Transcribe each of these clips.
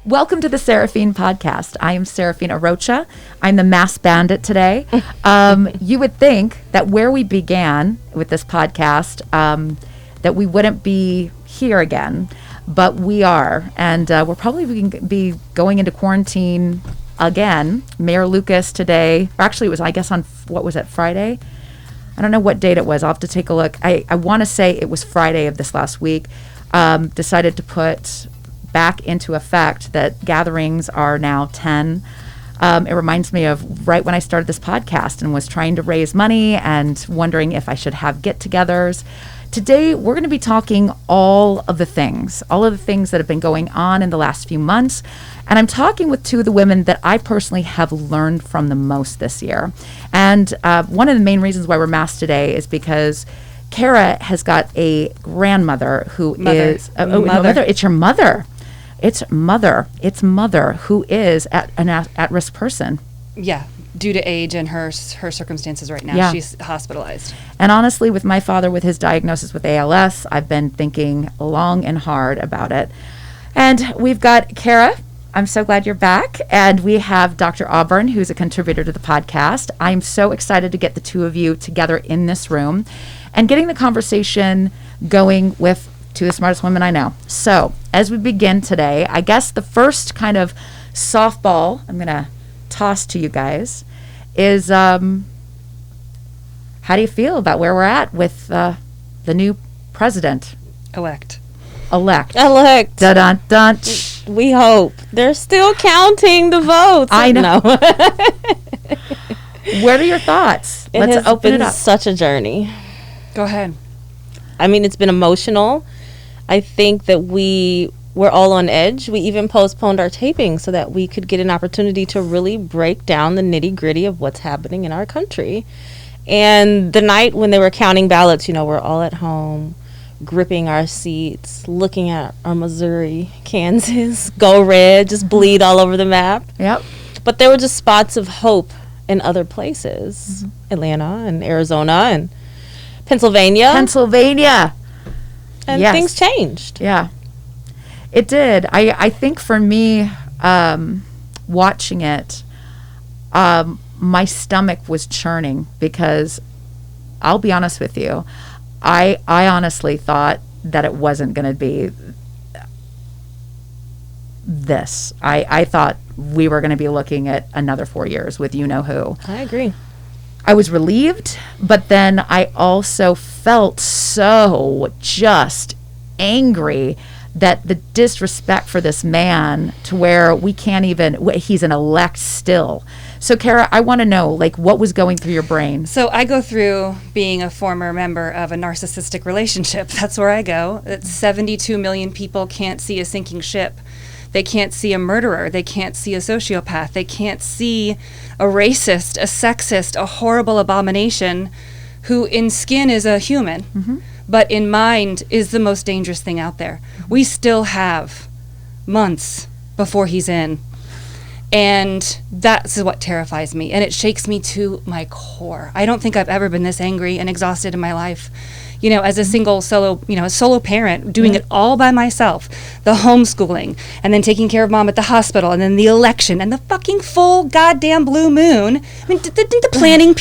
Welcome to the Seraphine podcast. I am Seraphine Arocha. I'm the mass bandit today. You would think that where we began with this podcast, that we wouldn't be here again, but we are. And we're probably going to be going into quarantine again. Mayor Lucas today, or actually it was, I guess, on, what was it, Friday? I don't know what date it was. I'll have to take a look. I want to say it was Friday of this last week. Decided to put back into effect that gatherings are now 10. It reminds me of right when I started this podcast and was trying to raise money and wondering if I should have get-togethers. Today, we're going to be talking all of the things that have been going on in the last few months. And I'm talking with two of the women that I personally have learned from the most this year. And one of the main reasons why we're masked today is because Carrah has got a grandmother who is... mother. It's your mother. It's mother who is an at-risk person. Yeah, due to age and her circumstances right now. Yeah. She's hospitalized. And honestly, with my father, with his diagnosis with ALS, I've been thinking long and hard about it. And we've got Carrah. I'm so glad you're back. And we have Dr. Auburn, who's a contributor to the podcast. I'm so excited to get the two of you together in this room and getting the conversation going with two of the smartest women I know. So as we begin today, I guess the first kind of softball I'm going to toss to you guys is how do you feel about where we're at with the new president? Elect. Dun-dun-dun. We hope. They're still counting the votes. I know. No. What are your thoughts? Let's open it up. It's such a journey. Go ahead. I mean, it's been emotional. I think that we're all on edge. We even postponed our taping so that we could get an opportunity to really break down the nitty-gritty of what's happening in our country. And the night when they were counting ballots, we're all at home, gripping our seats, looking at our Missouri, Kansas, go red, just bleed all over the map. Yep. But there were just spots of hope in other places, Atlanta and Arizona and Pennsylvania. And yes. Things changed. Yeah, it did. I think for me, watching it, my stomach was churning because I'll be honest with you, I honestly thought that it wasn't going to be this. I thought we were going to be looking at another 4 years with you-know-who. I agree. I was relieved, but then I also felt so just angry that the disrespect for this man to where we can't even, he's an elect still. So, Carrah, I want to know, what was going through your brain? So I go through being a former member of a narcissistic relationship. That's where I go. 72 million people can't see a sinking ship. They can't see a murderer. They can't see a sociopath. They can't see a racist, a sexist, a horrible abomination who in skin is a human, but in mind is the most dangerous thing out there. We still have months before he's in. And that's what terrifies me. And it shakes me to my core. I don't think I've ever been this angry and exhausted in my life. As a single a solo parent, doing it all by myself, the homeschooling, and then taking care of mom at the hospital, and then the election, and the fucking full goddamn blue moon. I mean, the planning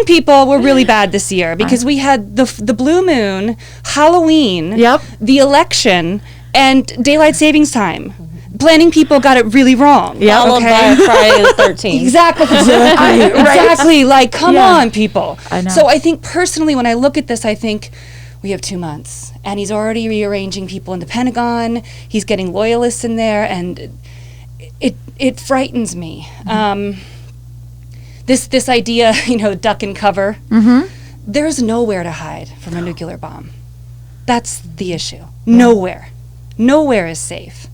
people, were really bad this year because we had the blue moon, Halloween, the election, and daylight savings time. Planning people got it really wrong. Yeah, followed by Friday the 13th. Exactly. Exactly. Come on, people. I know. So I think personally, when I look at this, I think we have 2 months, and he's already rearranging people in the Pentagon. He's getting loyalists in there, and it frightens me. This idea, duck and cover. There's nowhere to hide from a nuclear bomb. That's the issue. Nowhere is safe.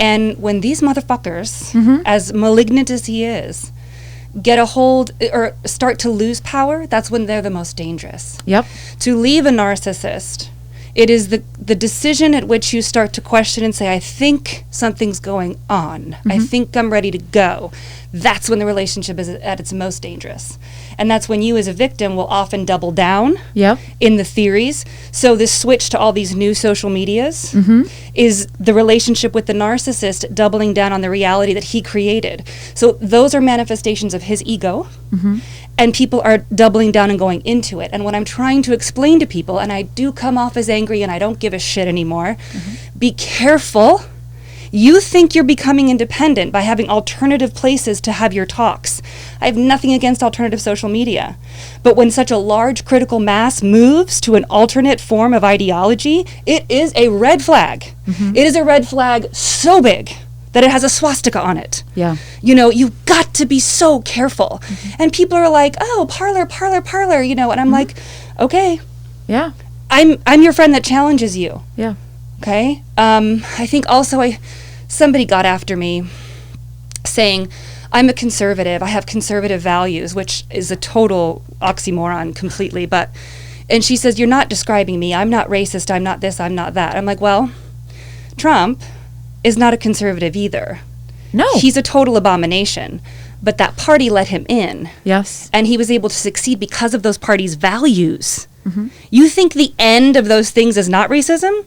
And when these motherfuckers, as malignant as he is, get a hold or start to lose power, that's when they're the most dangerous. Yep. To leave a narcissist, it is the decision at which you start to question and say, I think something's going on. I think I'm ready to go. That's when the relationship is at its most dangerous. And that's when you as a victim will often double down Yep. in the theories. So this switch to all these new social medias Mm-hmm. is the relationship with the narcissist doubling down on the reality that he created. So those are manifestations of his ego. Mm-hmm. And people are doubling down and going into it. And when I'm trying to explain to people, and I do come off as angry and I don't give a shit anymore, be careful. You think you're becoming independent by having alternative places to have your talks. I have nothing against alternative social media. But when such a large critical mass moves to an alternate form of ideology, it is a red flag. It is a red flag so big that it has a swastika on it. Yeah. You know, you've got to be so careful. And people are like, oh, parlor, you know, and I'm like, okay, Yeah. I'm your friend that challenges you. Yeah. Okay. I think also somebody got after me saying I'm a conservative. I have conservative values, which is a total oxymoron completely. And she says, you're not describing me. I'm not racist. I'm not this. I'm not that. I'm like, well, Trump is not a conservative either. No. He's a total abomination. But that party let him in. Yes. And he was able to succeed because of those parties' values. Mm-hmm. You think the end of those things is not racism?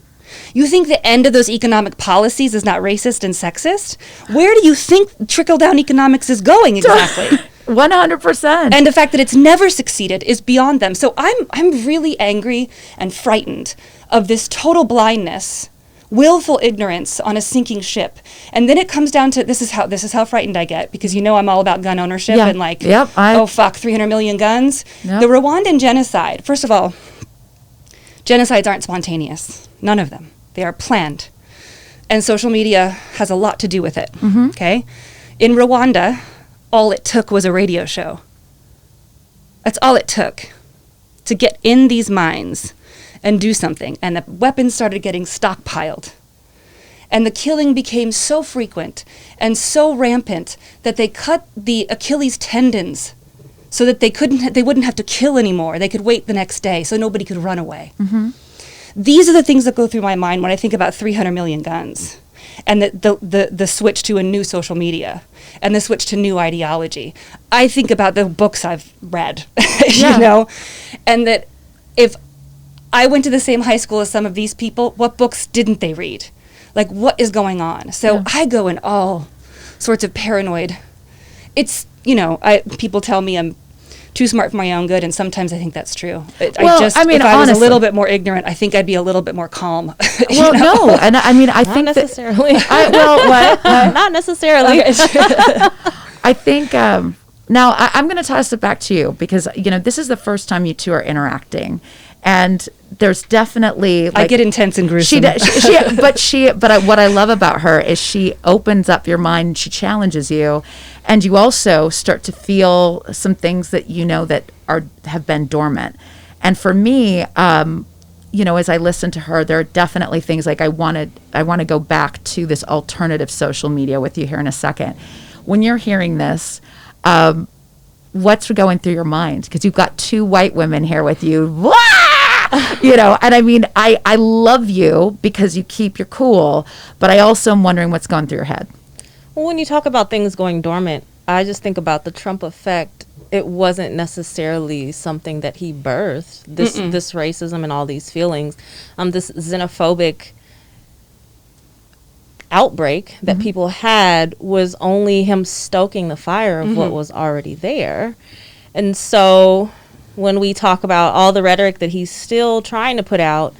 You think the end of those economic policies is not racist and sexist? Where do you think trickle-down economics is going exactly? 100%. And the fact that it's never succeeded is beyond them. So I'm really angry and frightened of this total blindness, willful ignorance on a sinking ship. And then it comes down to this is how frightened I get, because you know I'm all about gun ownership Yeah. and like, Yep, oh fuck, 300 million guns. Yep. The Rwandan genocide, first of all, genocides aren't spontaneous. None of them. They are planned. And social media has a lot to do with it. Okay? In Rwanda, all it took was a radio show. That's all it took to get in these minds and do something. And the weapons started getting stockpiled. And the killing became so frequent and so rampant that they cut the Achilles tendons so that they wouldn't have to kill anymore. They could wait the next day so nobody could run away. These are the things that go through my mind when I think about 300 million guns and the switch to a new social media and the switch to new ideology. I think about the books I've read, Yeah. you know, and that if I went to the same high school as some of these people, what books didn't they read? Like, what is going on? So Yeah. I go in all sorts of paranoid. It's, you know, people tell me I'm too smart for my own good, and sometimes I think that's true. If I was honestly, a little bit more ignorant, I think I'd be a little bit more calm. well, no, and I mean, I Not think necessarily. what? Not necessarily. I think now I'm going to toss it back to you because you know this is the first time you two are interacting, and there's definitely I get intense and gruesome. But what I love about her is she opens up your mind, she challenges you, and you also start to feel some things that you know that have been dormant. And for me, you know, as I listen to her, there are definitely things like I want to go back to this alternative social media with you here in a second. When you're hearing this, what's going through your mind? Because you've got two white women here with you. Wah! You know, and I mean, I love you because you keep your cool, but I also am wondering what's going through your head. Well, when you talk about things going dormant, I just think about the Trump effect. It wasn't necessarily something that he birthed, this racism and all these feelings. This xenophobic outbreak that people had was only him stoking the fire of what was already there. And so when we talk about all the rhetoric that he's still trying to put out,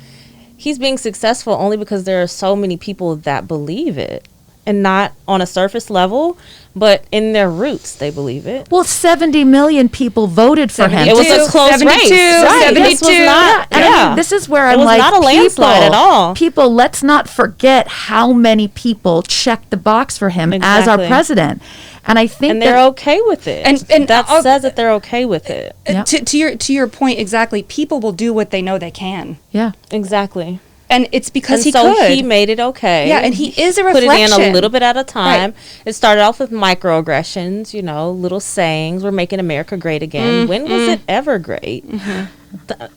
he's being successful only because there are so many people that believe it. And not on a surface level, but in their roots, they believe it. Well, 70 million people voted for him. It was a close 72, race. Right. 72. This was not, And I mean, this is where I'm was like, not a landslide at all. People, let's not forget how many people checked the box for him as our Exactly. president. And I think And they're okay with it. And that I'll- says that they're okay with it. Yep. To your point exactly, people will do what they know they can, yeah. Exactly. and it's because And he made it okay. Yeah, and he is a Put reflection. it in a little bit at a time. Right. It started off with microaggressions, you know, little sayings. We're making America great again. When was it ever great?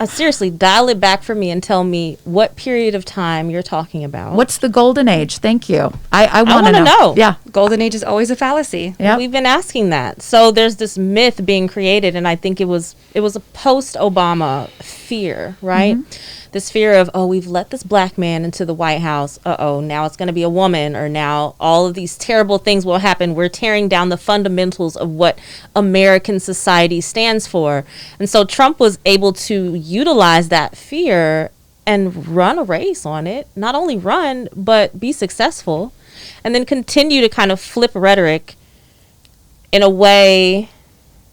seriously, dial it back for me and tell me what period of time you're talking about. What's the golden age? Thank you. I want to know. Yeah. Golden age is always a fallacy. Yep. We've been asking that. So there's this myth being created, and I think it was a post-Obama fear, right? This fear of, oh, we've let this black man into the White House. Now it's going to be a woman, or now all of these terrible things will happen. We're tearing down the fundamentals of what American society stands for. And so Trump was able to utilize that fear and run a race on it. Not only run, but be successful. And then continue to kind of flip rhetoric in a way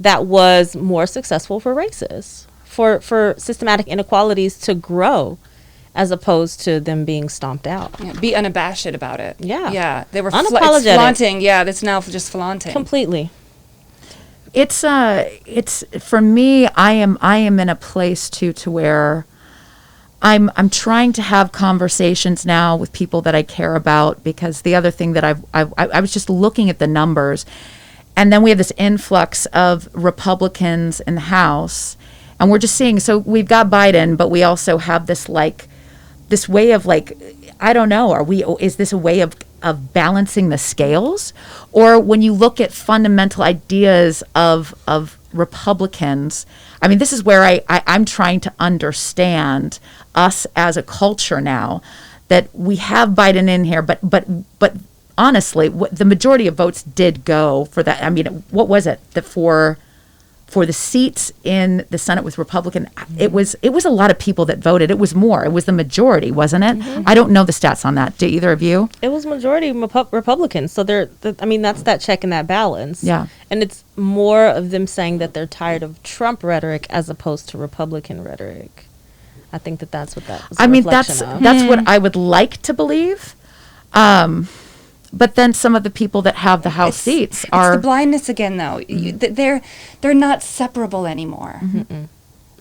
that was more successful for racists. For systematic inequalities to grow, as opposed to them being stomped out. Yeah, be unabashed about it. Yeah. They were Unapologetic. flaunting. Yeah, it's now just flaunting. Completely. It's for me, I am in a place to where I'm trying to have conversations now with people that I care about, because the other thing that I was just looking at the numbers, and then we have this influx of Republicans in the House. And we're just seeing, so we've got Biden, but we also have this this way of I don't know, is this a way of balancing the scales? Or when you look at fundamental ideas of Republicans, I mean, this is where I'm trying to understand us as a culture now, that we have Biden in here, but honestly, the majority of votes did go for that. I mean, what was it? For the seats in the Senate with Republican, it was a lot of people that voted. It was more. It was the majority, wasn't it? I don't know the stats on that. Do either of you? It was majority Republicans. So that's that check and that balance. Yeah. And it's more of them saying that they're tired of Trump rhetoric as opposed to Republican rhetoric. I think that's what that was. I mean, that's what I would like to believe. But then some of the people that have the House seats are... It's the blindness again, though. They're not separable anymore.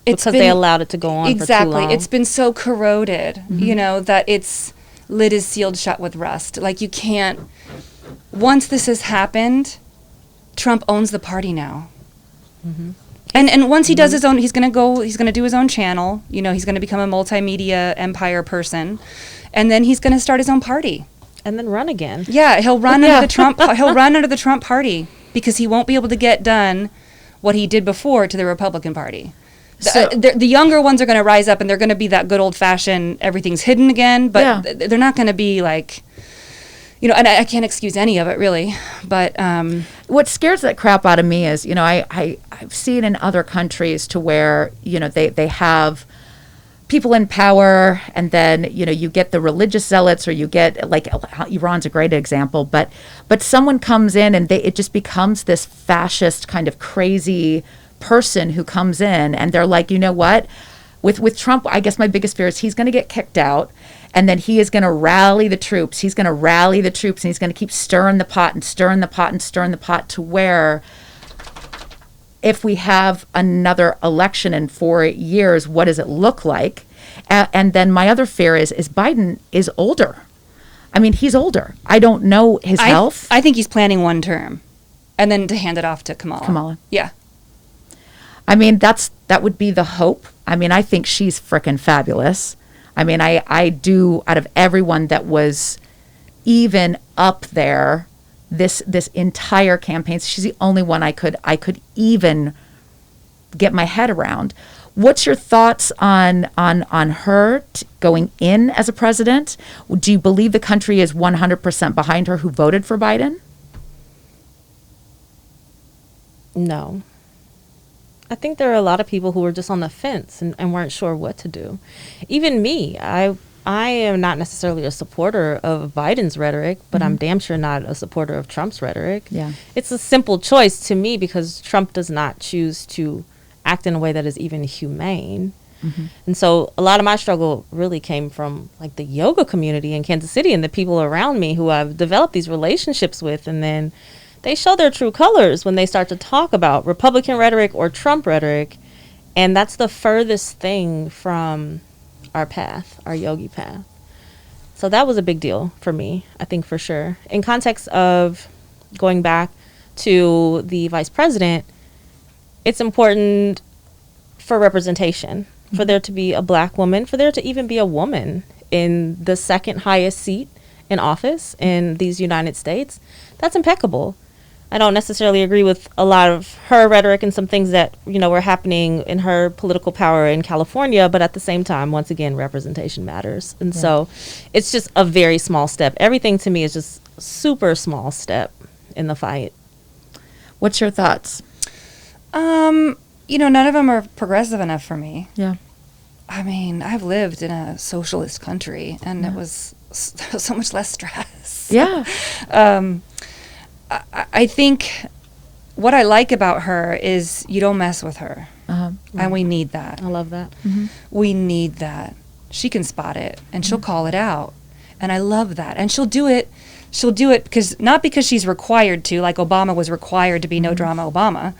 Because they allowed it to go on for too long. It's been so corroded, that its lid is sealed shut with rust. Like, you can't... Once this has happened, Trump owns the party now. And once he does his own... He's going to do his own channel. He's going to become a multimedia empire person. And then he's going to start his own party. And then run again. Yeah, he'll run under the Trump. He'll run under the Trump party because he won't be able to get done what he did before to the Republican Party. So, the younger ones are going to rise up, and they're going to be that good old fashioned everything's hidden again. But they're not going to be like, and I can't excuse any of it really. But what scares that crap out of me is, I've seen in other countries to where they have people in power, and then you get the religious zealots, or you get Iran's a great example, but someone comes in and it just becomes this fascist kind of crazy person who comes in, and they're like, you know what, with Trump, I guess my biggest fear is he's going to get kicked out, and then he is going to rally the troops. He's going to rally the troops, and he's going to keep stirring the pot and stirring the pot and stirring the pot to where, if we have another election in 4 years, what does it look like? And then my other fear is Biden is older. I mean, he's older. I don't know his health. I think he's planning one term, and then to hand it off to Kamala. Yeah. I mean, that would be the hope. I mean, I think she's frickin' fabulous. I mean, I do, out of everyone that was even up there, this entire campaign, she's the only one I could even get my head around. What's your thoughts on her going in as a president? Do you believe the country is 100% behind her who voted for Biden? No. I think there are a lot of people who were just on the fence and weren't sure what to do. Even me, I am not necessarily a supporter of Biden's rhetoric, but I'm damn sure not a supporter of Trump's rhetoric. Yeah. It's a simple choice to me because Trump does not choose to act in a way that is even humane. And so a lot of my struggle really came from the yoga community in Kansas City and the people around me who I've developed these relationships with, and then they show their true colors when they start to talk about Republican rhetoric or Trump rhetoric, and that's the furthest thing from our path, our yogi path. So that was a big deal for me, I think, for sure. In context of going back to the vice president, it's important for representation. for there to be a black woman, for there to even be a woman in the second highest seat in office in these United States. That's impeccable. I don't necessarily agree with a lot of her rhetoric and some things that, were happening in her political power in California, but at the same time, once again, representation matters. And so it's just a very small step. Everything to me is just a super small step in the fight. What's your thoughts? None of them are progressive enough for me. Yeah. I mean, I've lived in a socialist country, and it was so much less stress. Yeah. I think what I like about her is you don't mess with her. And we need that. I love that. Mm-hmm. We need that. She can spot it, and she'll call it out. And I love that. And she'll do it because not because she's required to, like Obama was required to be no drama Obama.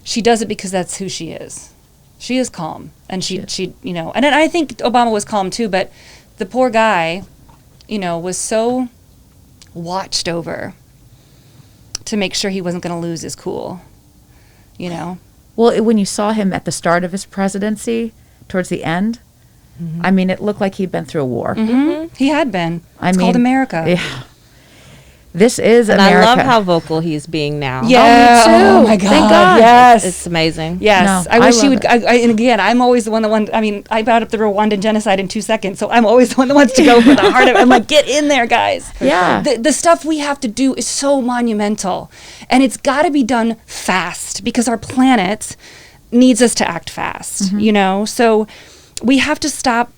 She does it because that's who she is. She is calm. And she and I think Obama was calm too, but the poor guy, was so watched over to make sure he wasn't going to lose his cool, Well, when you saw him at the start of his presidency, towards the end, I mean, it looked like he'd been through a war. Mm-hmm. He had been. It's called America. Yeah. This is and America. I love how vocal he's being now. Yeah. Oh, me too. Oh my God. Thank God. Yes. It's amazing. Yes. No, I wish he love would. And again, I'm always the one I brought up the Rwandan genocide in 2 seconds. So I'm always the one that wants to go for the heart of it. I'm like, get in there, guys. Yeah. The stuff we have to do is so monumental. And it's got to be done fast because our planet needs us to act fast, So we have to stop.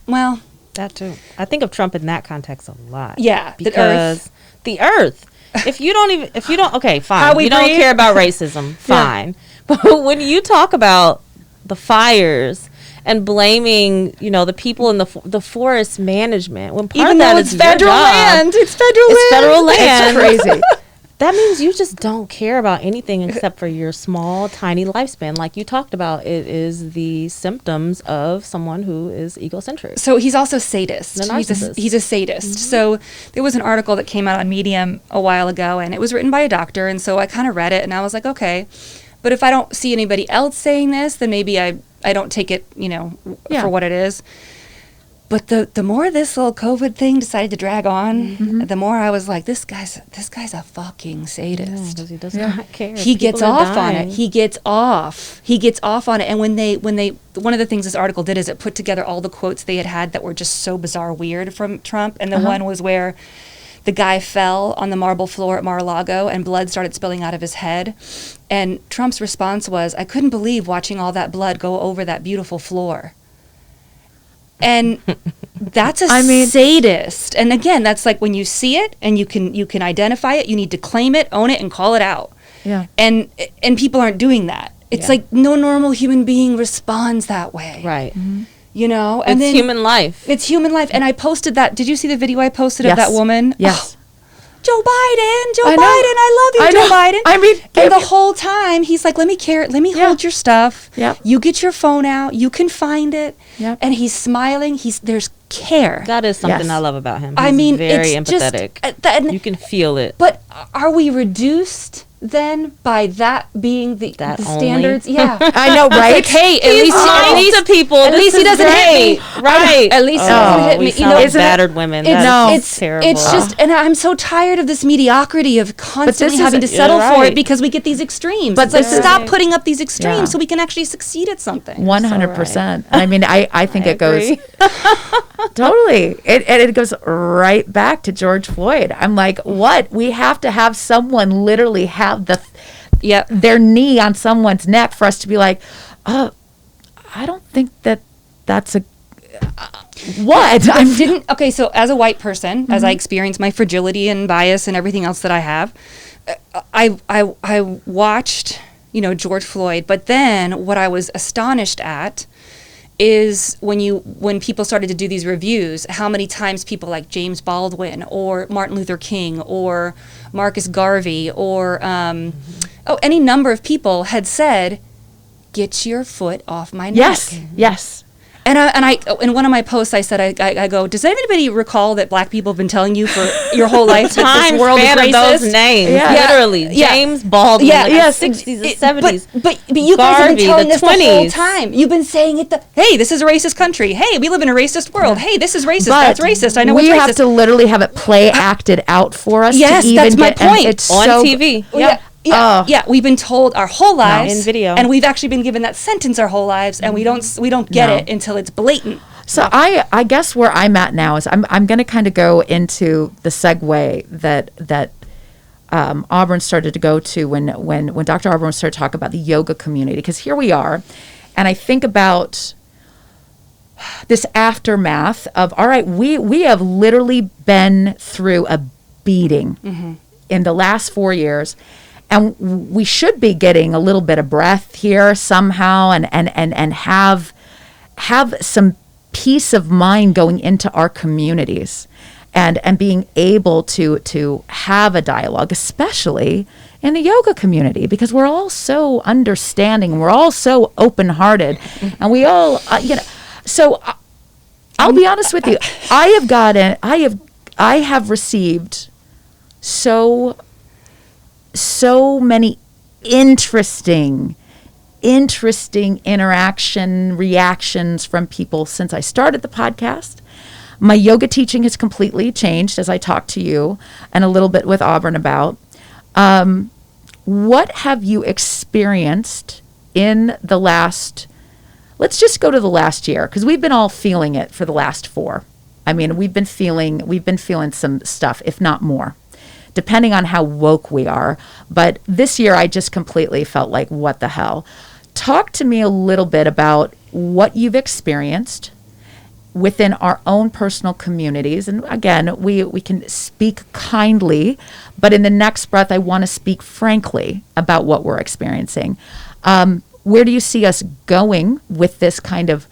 Well, that too. I think of Trump in that context a lot. Yeah, because the earth. If you don't, okay, fine. How we you don't breathe? care about racism, fine. But when you talk about the fires and blaming, the people in the forest management, when part even of that though is it's federal your job, land, it's federal land. It's crazy. that means you just don't care about anything except for your small, tiny lifespan. Like you talked about, it is the symptoms of someone who is egocentric. So he's also sadist. The narcissist. He's a sadist. So there was an article that came out on Medium a while ago, and it was written by a doctor, and so I kind of read it, and I was like, okay. But if I don't see anybody else saying this, then maybe I don't take it, for what it is. But the more this little COVID thing decided to drag on, the more I was like, this guy's a fucking sadist. Because he does not care. He gets off on it. He gets off on it. And when they one of the things this article did is it put together all the quotes they had that were just so bizarre weird from Trump. And the one was where the guy fell on the marble floor at Mar-a-Lago and blood started spilling out of his head. And Trump's response was, I couldn't believe watching all that blood go over that beautiful floor. And that's a sadist. And again, that's like when you see it and you can identify it, you need to claim it, own it, and call it out. Yeah. And people aren't doing that. It's like no normal human being responds that way. Right. Mm-hmm. And it's then human life. It's human life. And I posted that. Did you see the video I posted of that woman? Yes. Oh, Joe Biden, I love you, Joe Biden. I mean, and the whole time he's like, let me hold your stuff. Yep. You get your phone out, you can find it. Yep. And he's smiling. There's care. That is something Yes. I love about him. I He's mean, very it's empathetic. Just, you can feel it. But are we reduced then by that being the standards? Yeah. I know, right? Like, hey, at least to people. At least he doesn't hit me. Right. At least he doesn't hit we me. sound like isn't it- battered women. It's terrible. It's just, and I'm so tired of this mediocrity of constantly is- having to you're settle for right. it because we get these extremes. But It's like, this is- stop putting up these extremes Yeah. so we can actually succeed at something. 100%. I mean, I think I it goes agree. totally. It goes right back to George Floyd. I'm like, what? We have to have someone literally have their knee on someone's neck for us to be like, I don't think that's a what? Okay, so as a white person, as I experience my fragility and bias and everything else that I have, I watched, George Floyd, but then what I was astonished at is when people started to do these reviews, how many times people like James Baldwin or Martin Luther King or Marcus Garvey or any number of people had said, "Get your foot off my neck." Yes. And I in one of my posts I said I go, does anybody recall that black people have been telling you for your whole life that this world is racist? Those names, literally, James Baldwin, yes, 60s and 70s. But you guys have been telling this 20s. the whole time. You've been saying it. Hey, this is a racist country. Hey, we live in a racist world. Hey, this is racist. That's racist. I know what's racist. We have to literally have it play acted out for us. Yes, to even that's my point. It's on TV. Yeah, we've been told our whole lives in video, and we've actually been given that sentence our whole lives, and we don't get it until it's blatant. So I guess where I'm at now is I'm going to kind of go into the segue that Auburn started to go to when Dr. Auburn started to talk about the yoga community, because here we are, and I think about this aftermath of, all right, we have literally been through a beating in the last 4 years. And we should be getting a little bit of breath here somehow, and have some peace of mind going into our communities, and being able to have a dialogue, especially in the yoga community, because we're all so understanding, we're all so open-hearted, and we all So I'll be honest with you, I have received so many interesting reactions from people since I started the podcast. My yoga teaching has completely changed, as I talked to you and a little bit with Auburn about. What have you experienced in the last, let's just go to the last year, because we've been all feeling it for the last 4. I mean, we've been feeling some stuff, if not more, depending on how woke we are. But this year, I just completely felt like, what the hell? Talk to me a little bit about what you've experienced within our own personal communities. And again, we can speak kindly, but in the next breath, I want to speak frankly about what we're experiencing. Where do you see us going with this kind of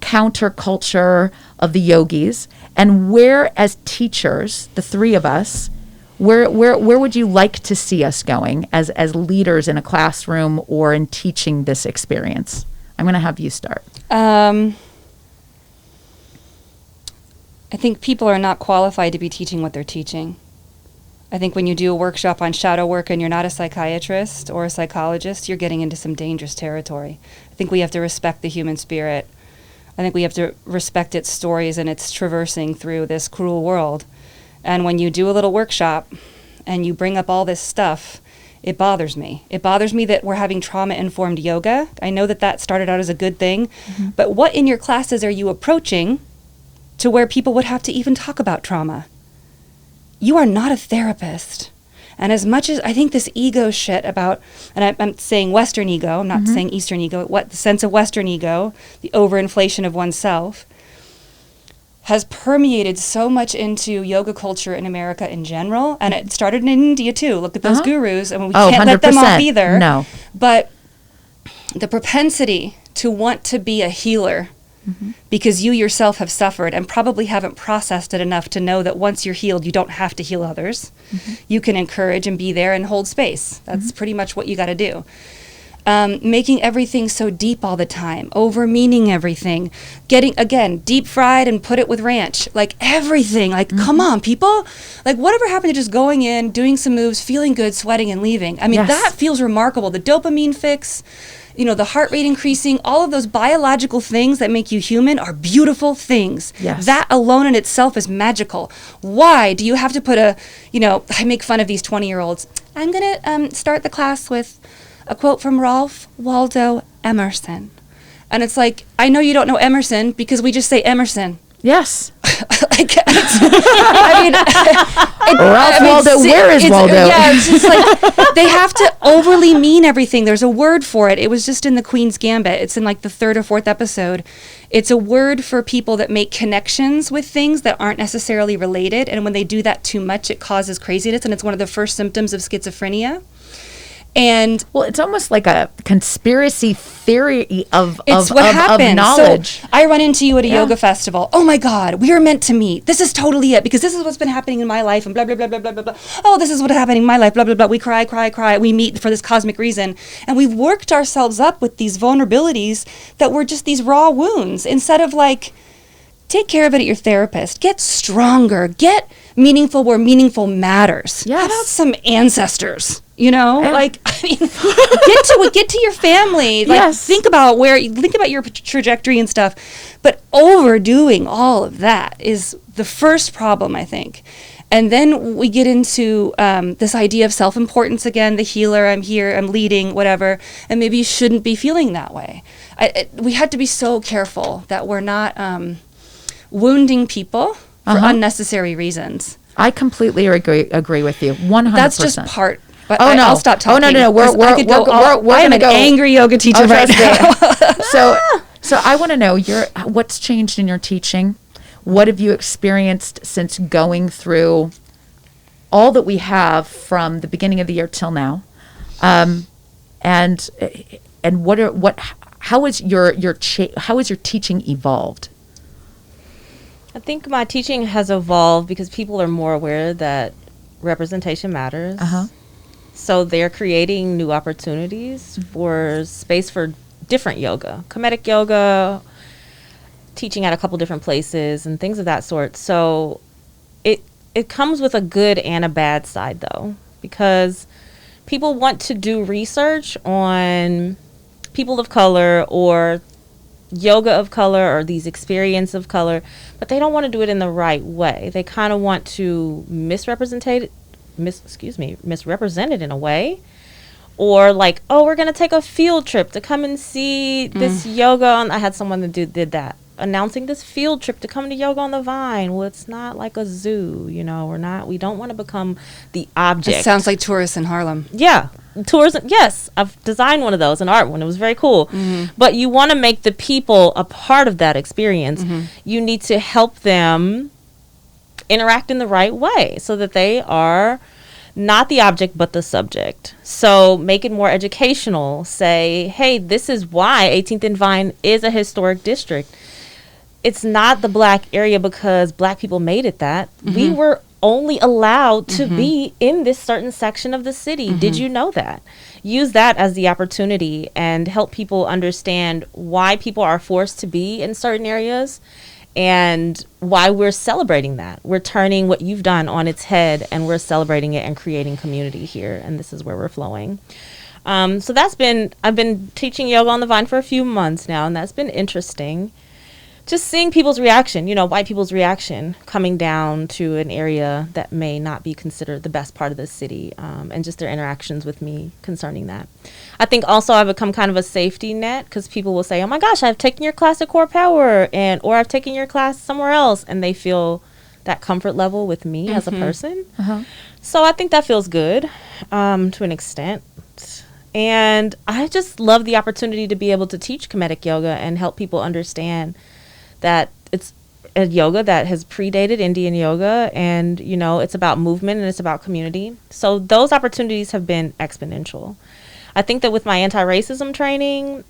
counterculture of the yogis? And where, as teachers, the 3 of us, where would you like to see us going as leaders in a classroom or in teaching this experience? I'm going to have you start. I think people are not qualified to be teaching what they're teaching. I think when you do a workshop on shadow work and you're not a psychiatrist or a psychologist, you're getting into some dangerous territory. I think we have to respect the human spirit. I think we have to respect its stories and its traversing through this cruel world. And when you do a little workshop and you bring up all this stuff, it bothers me. It bothers me that we're having trauma-informed yoga. I know that started out as a good thing, but what in your classes are you approaching to where people would have to even talk about trauma? You are not a therapist. And as much as I think this ego shit about, and I'm saying Western ego, I'm not saying Eastern ego, what the sense of Western ego, the overinflation of oneself, has permeated so much into yoga culture in America in general, and it started in India too. Look at those gurus, and we can't let them off either. No. But the propensity to want to be a healer because you yourself have suffered and probably haven't processed it enough to know that once you're healed, you don't have to heal others. You can encourage and be there and hold space. That's pretty much what you got to do. Making everything so deep all the time, over-meaning everything, getting, again, deep fried and put it with ranch, like everything, like, come on, people, like whatever happened to just going in, doing some moves, feeling good, sweating and leaving? I mean, that feels remarkable. The dopamine fix, the heart rate increasing, all of those biological things that make you human are beautiful things. Yes. That alone in itself is magical. Why do you have to put I make fun of these 20-year-olds. I'm going to start the class with a quote from Ralph Waldo Emerson. And it's like, I know you don't know Emerson because we just say Emerson. Yes. Ralph Waldo, where is Waldo? Yeah, it's just like, they have to overly mean everything. There's a word for it. It was just in the Queen's Gambit. It's in like the 3rd or 4th episode. It's a word for people that make connections with things that aren't necessarily related. And when they do that too much, it causes craziness. And it's one of the first symptoms of schizophrenia. And well, it's almost like a conspiracy theory of knowledge. So I run into you at a yoga festival. Oh my God, we are meant to meet. This is totally it, because this is what's been happening in my life, and blah, blah, blah, blah, blah, blah, blah. Oh, this is what's happening in my life, blah, blah, blah. We cry, cry, cry. We meet for this cosmic reason. And we've worked ourselves up with these vulnerabilities that were just these raw wounds, instead of like, take care of it at your therapist. Get stronger. Get meaningful where meaningful matters. Yes. How about some ancestors? You know, like, I mean, get to your family. Like, think about your trajectory and stuff. But overdoing all of that is the first problem, I think. And then we get into this idea of self-importance again, the healer, I'm here, I'm leading, whatever. And maybe you shouldn't be feeling that way. We had to be so careful that we're not wounding people for unnecessary reasons. I completely agree with you, 100%. That's just part. But no! I'll stop talking. No! We're I'm an angry yoga teacher right now. So I want to know what's changed in your teaching. What have you experienced since going through all that we have from the beginning of the year till now? And how is your teaching evolved? I think my teaching has evolved because people are more aware that representation matters. So they're creating new opportunities for space for different yoga, comedic yoga, teaching at a couple different places and things of that sort. So it comes with a good and a bad side, though, because people want to do research on people of color or yoga of color or these experiences of color, but they don't want to do it in the right way. They kind of want to misrepresent it in a way, or like, oh, we're gonna take a field trip to come and see this yoga I had someone that did that, announcing this field trip to come to yoga on the Vine. Well, it's not like a zoo, we don't want to become the object. It sounds like tourists in Harlem. Tourism, yes, I've designed one of those, an art one. It was very cool. But you want to make the people a part of that experience. You need to help them interact in the right way so that they are not the object but the subject. So make it more educational. Say, hey, this is why 18th and Vine is a historic district. It's not the black area because black people made it that. We were only allowed to be in this certain section of the city. Did you know that? Use that as the opportunity and help people understand why people are forced to be in certain areas and why we're celebrating that. We're turning what you've done on its head and we're celebrating it and creating community here. And this is where we're flowing. So I've been teaching yoga on the Vine for a few months now, and that's been interesting. Just seeing people's reaction, white people's reaction coming down to an area that may not be considered the best part of the city, and just their interactions with me concerning that. I think also I've become kind of a safety net because people will say, oh my gosh, I've taken your class at Core Power or I've taken your class somewhere else, and they feel that comfort level with me as a person. So I think that feels good to an extent. And I just love the opportunity to be able to teach comedic yoga and help people understand that it's a yoga that has predated Indian yoga, and it's about movement and it's about community. So those opportunities have been exponential. I think that with my anti-racism training,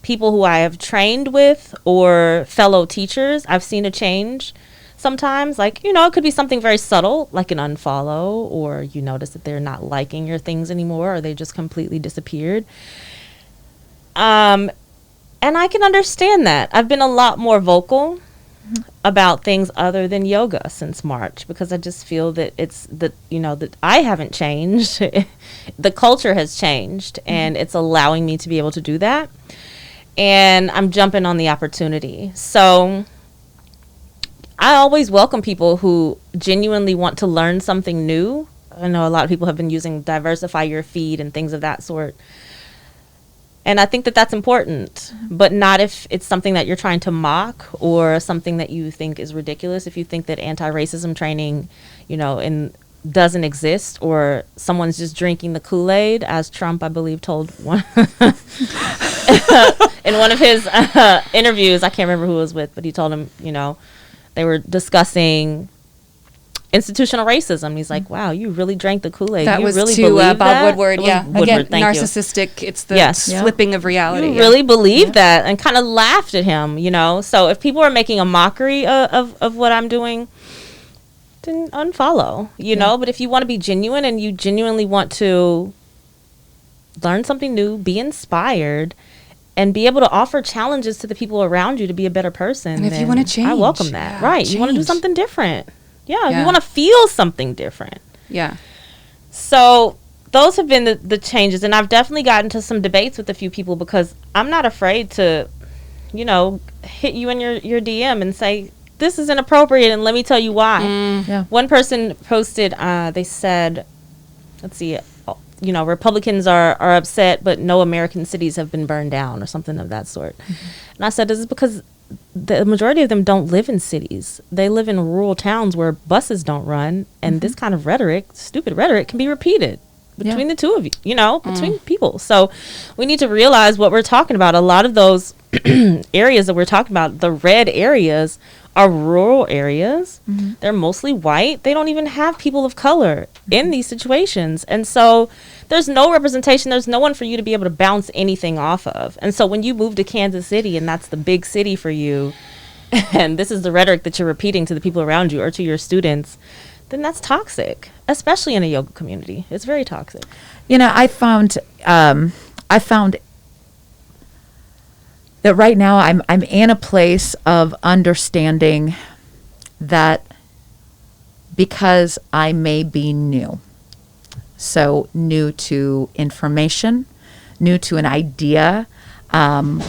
people who I have trained with or fellow teachers, I've seen a change sometimes. Like, it could be something very subtle, like an unfollow, or you notice that they're not liking your things anymore, or they just completely disappeared. And I can understand that. I've been a lot more vocal about things other than yoga since March, because I just feel that it's that I haven't changed. The culture has changed, and it's allowing me to be able to do that. And I'm jumping on the opportunity. So I always welcome people who genuinely want to learn something new. I know a lot of people have been using diversify your feed and things of that sort. And I think that that's important, but not if it's something that you're trying to mock or something that you think is ridiculous. If you think that anti-racism training, doesn't exist, or someone's just drinking the Kool-Aid, as Trump, I believe, told one in one of his interviews. I can't remember who it was with, but he told him, they were discussing institutional racism. He's like, wow, you really drank the Kool-Aid. That you was really to believe Bob that? Woodward. Yeah, again, Thank you. narcissistic. It's the flipping of reality. You really believe that, and kind of laughed at him, you know. So if people are making a mockery of what I'm doing, then unfollow, you know. But if you want to be genuine and you genuinely want to learn something new, be inspired, and be able to offer challenges to the people around you to be a better person. And if you want to change, I welcome that. Right. Change. You want to do something different. Yeah. You want to feel something different. Yeah. So those have been the changes. And I've definitely gotten to some debates with a few people because I'm not afraid to, you know, hit you in your DM and say, this is inappropriate and let me tell you why. One person posted, they said, let's see, you know, Republicans are upset, but no American cities have been burned down or something of that sort. And I said, this is because the majority of them don't live in cities. They live in rural towns where buses don't run. And this kind of rhetoric, stupid rhetoric, can be repeated between the two of you, you know, between people. So we need to realize what we're talking about. A lot of those areas that we're talking about, the red areas, are rural areas. They're mostly white. They don't even have people of color in these situations. And so there's no representation. There's no one for you to be able to bounce anything off of. And so when you move to Kansas City and that's the big city for you, and this is the rhetoric that you're repeating to the people around you or to your students, then that's toxic, especially in a yoga community. It's very toxic. You know, I found that right now I'm in a place of understanding that because I may be new, so new to information, new to an idea, I'm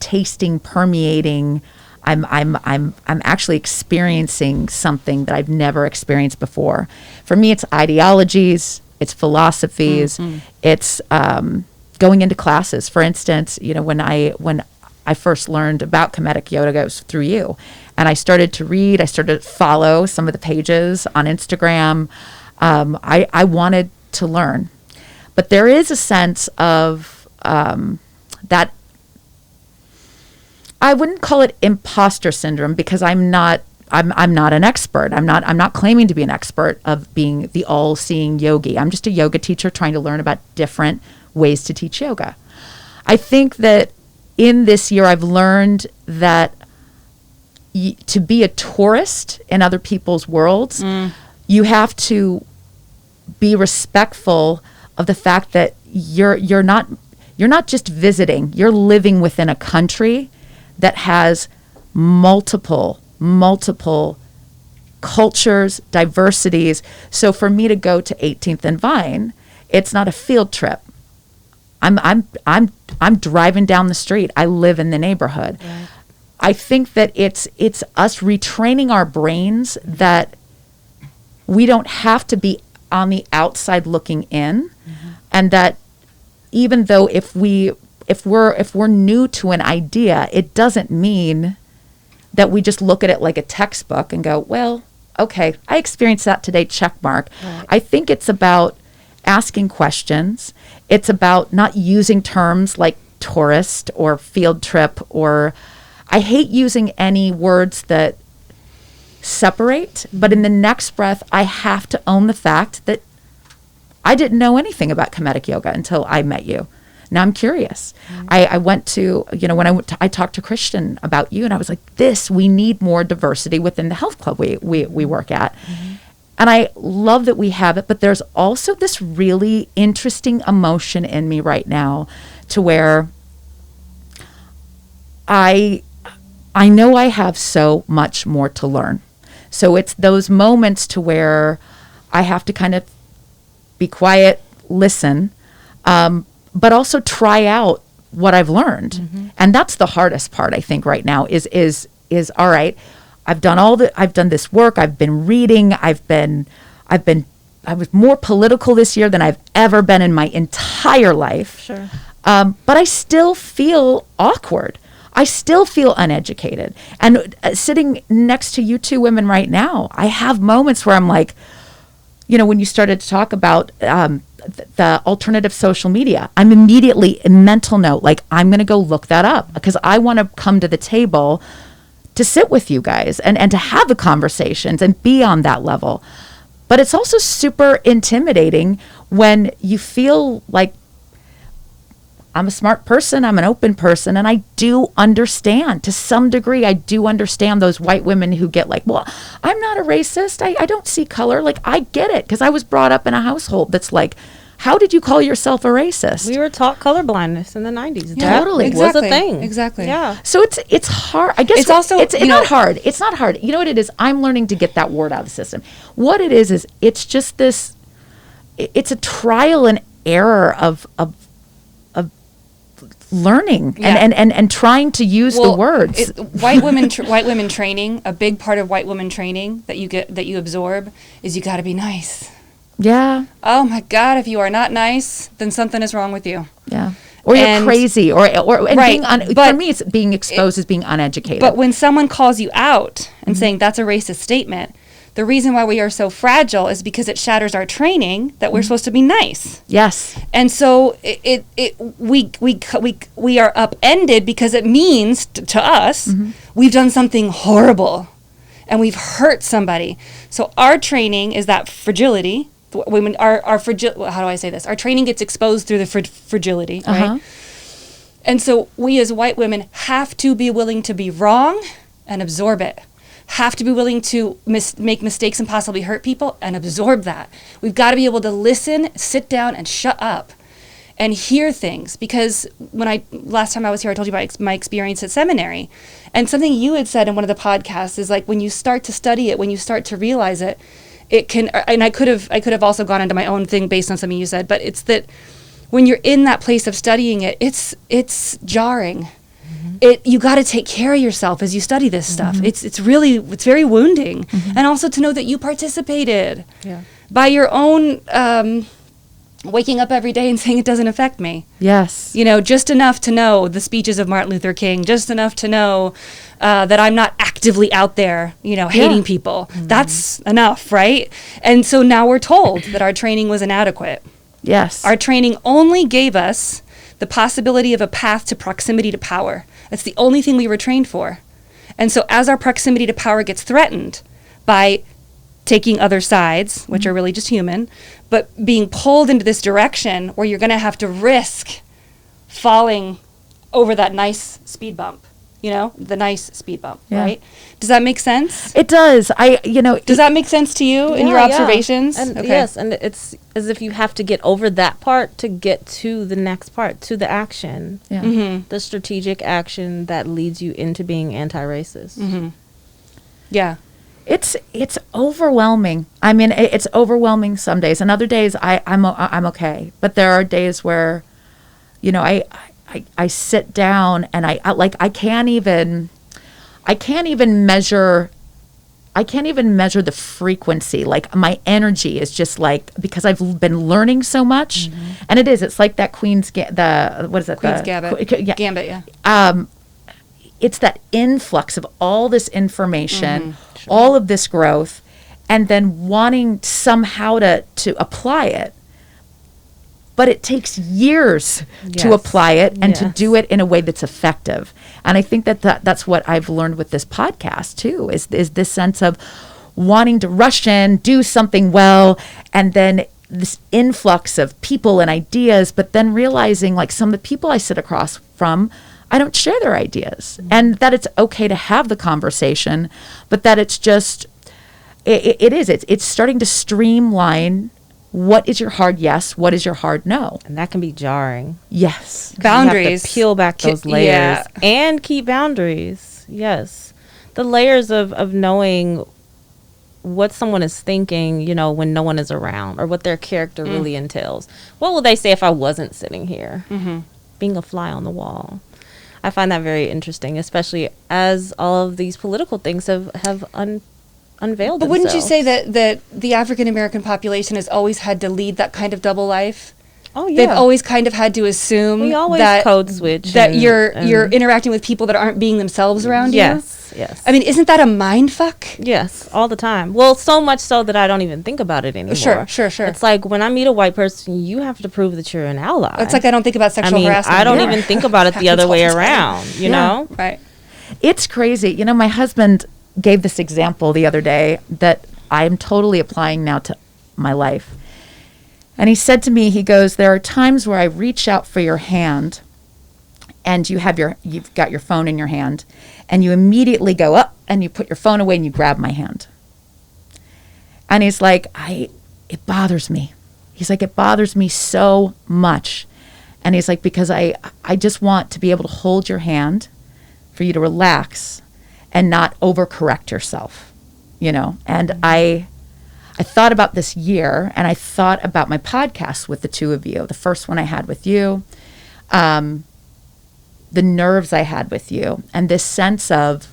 tasting, permeating. I'm actually experiencing something that I've never experienced before. For me, it's ideologies, it's philosophies, it's going into classes. For instance, you know, when I first learned about Kemetic yoga, it was through you, and I started to read. I started to follow some of the pages on Instagram. I wanted to learn, but there is a sense of that. I wouldn't call it imposter syndrome because I'm not an expert. I'm not claiming to be an expert of being the all-seeing yogi. I'm just a yoga teacher trying to learn about different ways to teach yoga. I think that in this year I've learned that to be a tourist in other people's worlds, you have to be respectful of the fact that you're not just visiting, you're living within a country that has multiple cultures, diversities. So for me to go to 18th and Vine, it's not a field trip. I'm driving down the street. I live in the neighborhood. Right. I think that it's us retraining our brains that we don't have to be on the outside looking in, and that even though if we're new to an idea, it doesn't mean that we just look at it like a textbook and go, well, okay, I experienced that today, check mark. Right. I think it's about asking questions. It's about not using terms like tourist or field trip, or I hate using any words that separate, but in the next breath, I have to own the fact that I didn't know anything about Kemetic yoga until I met you. Now I'm curious. I went to, when I talked to Christian about you, and I was like, we need more diversity within the health club we work at. And I love that we have it, but there's also this really interesting emotion in me right now to where I know I have so much more to learn. So it's those moments to where I have to kind of be quiet, listen, but also try out what I've learned. And that's the hardest part, I think, right now is all right, I've done this work, I've been reading, I was more political this year than I've ever been in my entire life. Sure. But I still feel awkward. I still feel uneducated. And sitting next to you two women right now, I have moments where I'm like, when you started to talk about the alternative social media, I'm immediately a mental note, like I'm going to go look that up because I want to come to the table to sit with you guys and to have the conversations and be on that level. But it's also super intimidating when you feel like, I'm a smart person, I'm an open person, and I do understand, to some degree, I do understand those white women who get like, well, I'm not a racist, I don't see color. Like, I get it, because I was brought up in a household that's like, how did you call yourself a racist? We were taught colorblindness in the 90s. Yeah, totally. Exactly. Was a thing. Exactly. Yeah. So it's hard. I guess It's also, it's you not know- hard. It's not hard. You know what it is? I'm learning to get that word out of the system. What it is it's just this. It's a trial and error of learning Yeah. and trying to use the words. White women training. A big part of white women training that you absorb is you got to be nice. Yeah. Oh my God! If you are not nice, then something is wrong with you. Yeah. Or you're And- crazy, or Right, being but for me, it's being exposed as being uneducated. But when someone calls you out and Mm-hmm. saying that's a racist statement, the reason why we are so fragile is because it shatters our training that Mm-hmm. we're supposed to be nice. yes. And so we are upended because it means to us Mm-hmm. we've done something horrible and we've hurt somebody. So our training is that fragility. Women our fragile. How do I say this? Our training gets exposed through the fragility, right? Uh-huh. And so we as white women have to be willing to be wrong and absorb it. Have to be willing to make mistakes and possibly hurt people and absorb that. We've got to be able to listen, sit down, and shut up and hear things. Because last time I was here, I told you about my experience at seminary. And something you had said in one of the podcasts is like, when you start to study it, when you start to realize it, it can, and I could have also gone into my own thing based on something you said, but it's that when you're in that place of studying it, it's jarring. You got to take care of yourself as you study this stuff. It's very wounding. And also to know that you participated by your own waking up every day and saying it doesn't affect me. Yes. You know, just enough to know the speeches of Martin Luther King, just enough to know that I'm not actively out there, hating people. That's enough, right? And so now we're told that our training was inadequate. Yes. Our training only gave us the possibility of a path to proximity to power. That's the only thing we were trained for. And so as our proximity to power gets threatened by taking other sides, which are really just human, but being pulled into this direction where you're going to have to risk falling over that nice speed bump, the nice speed bump, Yeah. right? Does that make sense? It does. Does that make sense to you in your observations? And Okay. yes, and it's as if you have to get over that part to get to the next part, to the action. Yeah. Mm-hmm. The strategic action that leads you into being anti-racist. Mm-hmm. Yeah. It's overwhelming. I mean, it's overwhelming some days, and other days I'm okay. But there are days where, I sit down and I can't even measure. I can't even measure the frequency. Like, my energy is just like, because I've been learning so much, and it's like that Queen's Gambit. Gambit, yeah. It's that influx of all this information, all of this growth, and then wanting somehow to apply it. But it takes years to Yes. apply it and to Yes. do it in a way that's effective. And I think that's what I've learned with this podcast too, is this sense of wanting to rush in, do something well, and then this influx of people and ideas, but then realizing, like, some of the people I sit across from, I don't share their ideas, and that it's okay to have the conversation, but that it's just, it's starting to streamline. What is your hard yes? What is your hard no? And that can be jarring. Yes. Boundaries. You have to peel back those layers and keep boundaries. Yes. The layers of knowing what someone is thinking, when no one is around, or what their character really entails. What would they say if I wasn't sitting here? Being a fly on the wall. I find that very interesting, especially as all of these political things have unveiled But wouldn't you say themselves. that the African American population has always had to lead that kind of double life? Oh, yeah. They've always kind of had to assume We always that code switch that and- you're and- interacting with people that aren't being themselves around you. Yes. I mean, isn't that a mind fuck? Yes, all the time. Well, so much so that I don't even think about it anymore. Sure. It's like when I meet a white person, you have to prove that you're an ally. It's like I don't think about sexual harassment. I don't anymore. even think about it the other way around, you know? Right. It's crazy. You know, my husband gave this example the other day that I'm totally applying now to my life. And he said to me, he goes, there are times where I reach out for your hand and you've got your phone in your hand and you immediately go up and you put your phone away and you grab my hand. And he's like, it bothers me. He's like, it bothers me so much. And he's like, because I just want to be able to hold your hand for you to relax and not overcorrect yourself, you know? And I thought about this year, and I thought about my podcast with the two of you, the first one I had with you, the nerves I had with you, and this sense of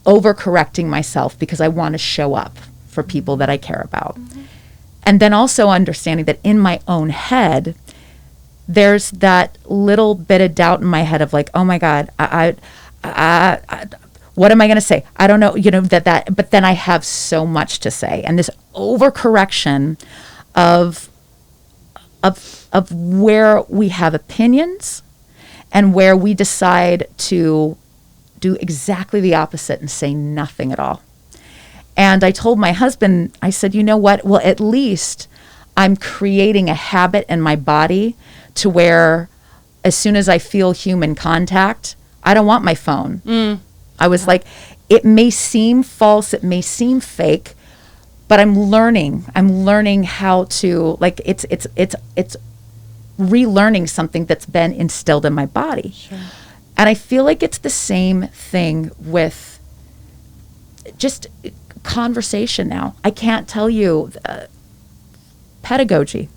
overcorrecting myself because I want to show up for people that I care about. Mm-hmm. And then also understanding that in my own head, there's that little bit of doubt in my head of like, oh my God, I what am I going to say? I don't know, you know, but then I have so much to say. And this overcorrection of where we have opinions and where we decide to do exactly the opposite and say nothing at all. And I told my husband, I said, you know what? Well, at least I'm creating a habit in my body to where as soon as I feel human contact, I don't want my phone. I was like, it may seem false, it may seem fake, but I'm learning how to, like, it's relearning something that's been instilled in my body. Sure. And I feel like it's the same thing with just conversation now. I can't tell you, pedagogy.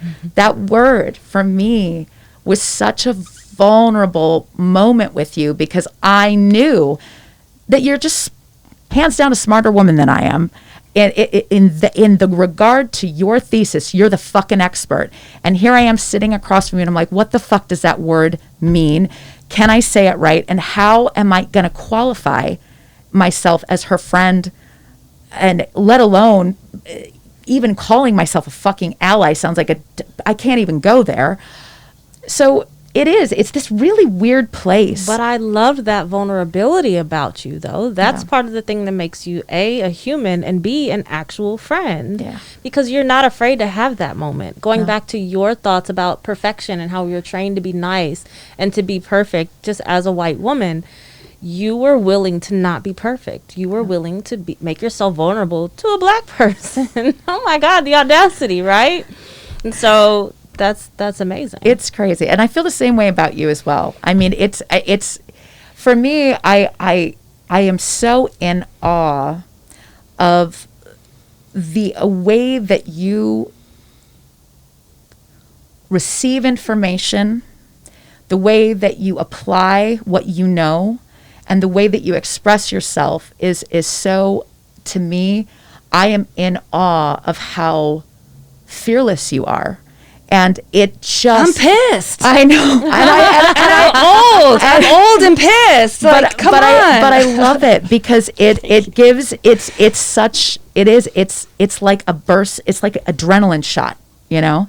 Mm-hmm. That word for me was such a vulnerable moment with you because I knew that you're just hands down a smarter woman than I am. In the regard to your thesis, you're the fucking expert. And here I am sitting across from you and I'm like, what the fuck does that word mean? Can I say it right? And how am I going to qualify myself as her friend? And let alone even calling myself a fucking ally sounds like I can't even go there. So it's this really weird place. But I loved that vulnerability about you, though. That's part of the thing that makes you a human, and B, an actual friend. Yeah. Because you're not afraid to have that moment. Going back to your thoughts about perfection and how you're trained to be nice and to be perfect just as a white woman, you were willing to not be perfect. You were willing to make yourself vulnerable to a black person. Oh my God, the audacity, right? And so that's amazing. It's crazy. And I feel the same way about you as well. I mean, it's for me, I am so in awe of the way that you receive information, the way that you apply what you know, and the way that you express yourself is so, to me, I am in awe of how fearless you are. And it just... I'm pissed. I know. I'm old and pissed. Like, come on. But I love it because it gives, it's like a burst, it's like an adrenaline shot, you know?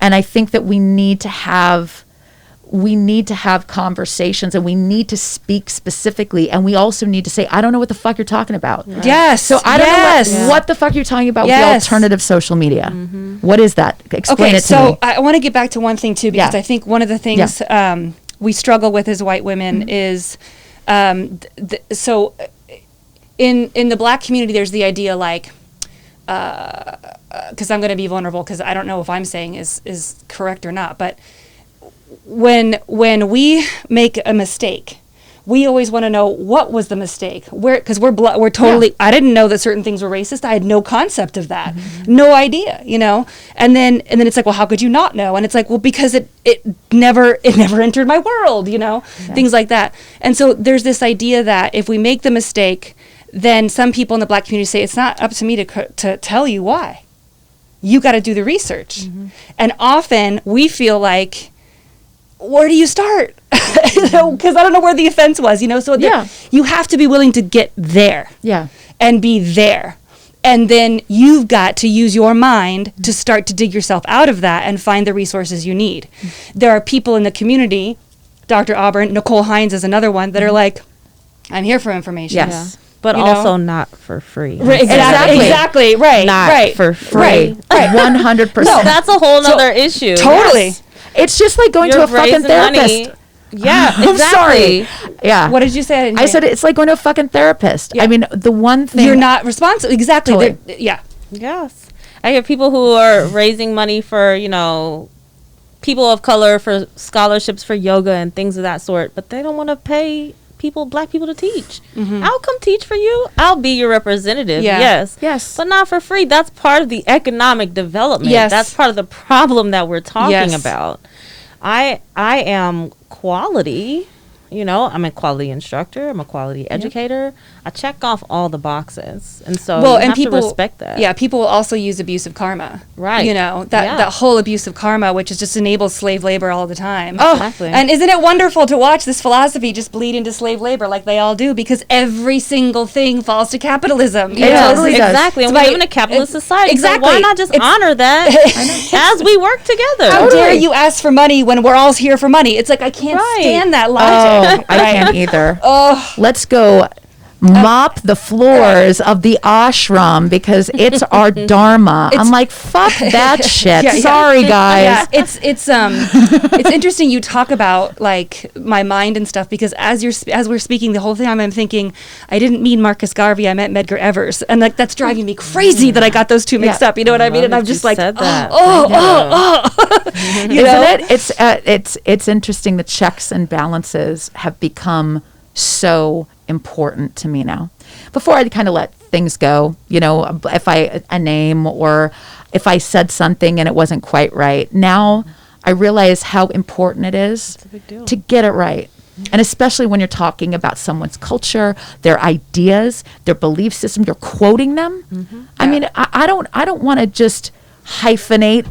And I think that we need to have conversations, and we need to speak specifically, and we also need to say, I don't know what the fuck you're talking about. Right. Yes. So I don't know what the fuck you're talking about with the alternative social media. Mm-hmm. What is that? Explain it to me. So I want to get back to one thing too, because I think one of the things we struggle with as white women is, so in the black community, there's the idea like, because I'm going to be vulnerable because I don't know if I'm saying is correct or not, but when we make a mistake, we always want to know what was the mistake. Because we're totally. I didn't know that certain things were racist. I had no concept of that, no idea, you know. And then it's like, well, how could you not know? And it's like, well, because it never entered my world, you know, things like that. And so there's this idea that if we make the mistake, then some people in the black community say it's not up to me to tell you why. You got to do the research, and often we feel like, where do you start? Because I don't know where the offense was, you know? So you have to be willing to get there and be there. And then you've got to use your mind to start to dig yourself out of that and find the resources you need. There are people in the community, Dr. Auburn, Nicole Hines is another one, that are like, I'm here for information. Yes. But You also know? not for free. Exactly. Right. Not right. for free. Right. 100%. No, that's a whole nother issue. Totally. Yes. It's just like going to You're a fucking raising therapist. money. Yeah, I'm exactly. sorry. Yeah. What did you say? I said it's like going to a fucking therapist. Yeah. I mean, the one thing you're not responsible. Exactly. Totally. Yeah. Yes. I hear people who are raising money for, people of color for scholarships for yoga and things of that sort, but they don't want to pay black people to teach. I'll come teach for you. I'll be your representative. Yeah. Yes. But not for free. That's part of the economic development. Yes. That's part of the problem that we're talking Yes. about. I am quality. I'm a quality instructor. I'm a quality educator. I check off all the boxes, and so you have to respect that. Yeah, people will also use abusive karma. Right. That whole abusive karma, which is just enables slave labor all the time. Oh, exactly. And isn't it wonderful to watch this philosophy just bleed into slave labor like they all do? Because every single thing falls to capitalism. It totally does. Exactly. And It's we why- live in a capitalist society. exactly. So why not just It's- honor that as we work together? How dare Totally. you ask for money when we're all here for money? It's like I can't Right. stand that Oh, logic. I can't either. Oh, Let's go mop the floors of the ashram because it's our dharma. I'm like, fuck that shit. Yeah, yeah. Sorry, guys. yeah, it's interesting you talk about like my mind and stuff because as we're speaking the whole time I'm thinking I didn't mean Marcus Garvey, I meant Medgar Evers, and like that's driving me crazy that I got those two mixed Yeah. up. You know what I mean? And I'm just like, said that. you know? Isn't it? It's interesting. The checks and balances have become so important to me now. Before I'd kind of let things go, if a name or if I said something and it wasn't quite right. Now I realize how important it is to get it right. And especially when you're talking about someone's culture, their ideas, their belief system, you're quoting them. I mean, I don't want to just hyphenate